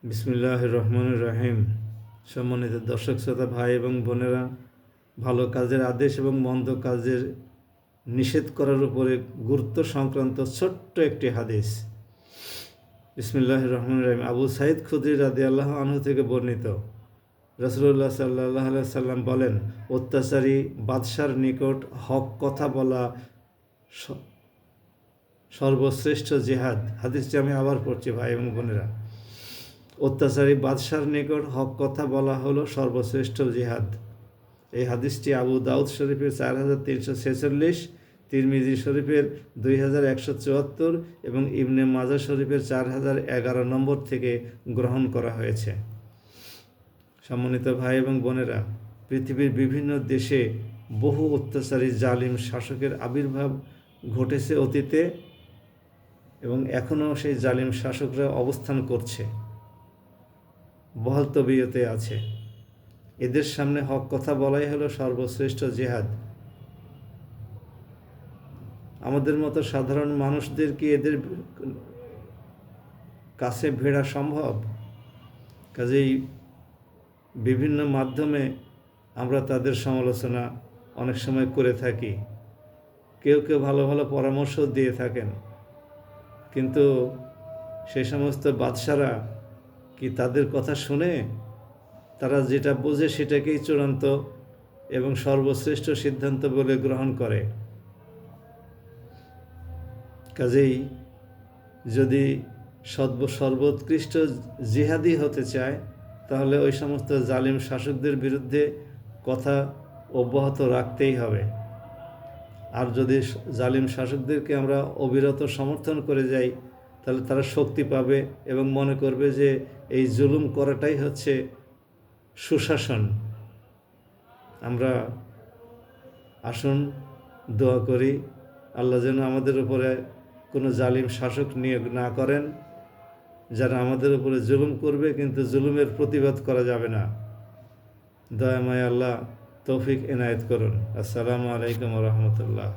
বিসমিল্লাহির রহমানির রহিম। সম্মানিত দর্শক শ্রোতা ভাই এবং বোনেরা, ভালো কাজের আদেশ এবং মন্দ কাজের নিষেধ করার উপরে গুরুত্ব সংক্রান্ত ছোট্ট একটি হাদিস। বিসমিল্লাহির রহমানির রহিম। আবু সাঈদ খুদরি রাদিয়াল্লাহু আনহু থেকে বর্ণিত, রাসূলুল্লাহ সাল্লাল্লাহু আলাইহি সাল্লাম বলেন, অত্যাচারী বাদশার নিকট হক কথা বলা সর্বশ্রেষ্ঠ জিহাদ। হাদিসটি আমি আবার পড়ছি ভাই এবং বোনেরা। অত্যাচারী বাদশার নিকট হক কথা বলা হলো সর্বশ্রেষ্ঠ জিহাদ। এই হাদিসটি আবু দাউদ শরীফের 4346, তিরমিজি শরীফের 2174 এবং ইবনে মাজা শরীফের 4011 নম্বর থেকে গ্রহণ করা হয়েছে। সম্মানিত ভাই এবং বোনেরা, পৃথিবীর বিভিন্ন দেশে বহু অত্যাচারী জালিম শাসকের আবির্ভাব ঘটেছে অতীতে, এবং এখনও সেই জালিম শাসকরা অবস্থান করছে, বহাল তবিয়তে আছে। এদের সামনে হক কথা বলাই হলো সর্বশ্রেষ্ঠ জিহাদ। আমাদের মতো সাধারণ মানুষদের কি এদের কাছে ভিড়া সম্ভব? কাজেই বিভিন্ন মাধ্যমে আমরা তাদের সমালোচনা অনেক সময় করে থাকি। কেউ কেউ ভালো ভালো পরামর্শ দিয়ে থাকেন, কিন্তু সেই সমস্ত বাদশারা কি তাদের কথা শুনে? তারা যেটা বোঝে সেটাকেই চূড়ান্ত এবং সর্বশ্রেষ্ঠ সিদ্ধান্ত বলে গ্রহণ করে। কাজেই যদি সর্বোৎকৃষ্ট জিহাদি হতে চায়, তাহলে ওই সমস্ত জালিম শাসকদের বিরুদ্ধে কথা অব্যাহত রাখতেই হবে। আর যদি জালিম শাসকদেরকে আমরা অবিরত সমর্থন করে যাই, তাহলে তারা শক্তি পাবে এবং মনে করবে যে এই জুলুম করাটাই হচ্ছে সুশাসন। আমরা আসুন দোয়া করি, আল্লাহ যেন আমাদের উপরে কোনো জালিম শাসক নিয়োগ না করেন, যারা আমাদের উপরে জুলুম করবে কিন্তু জুলুমের প্রতিবাদ করা যাবে না। দয়াময় আল্লাহ তৌফিক এনায়েত করুন। আসসালামু আলাইকুম ওয়া রাহমাতুল্লাহ।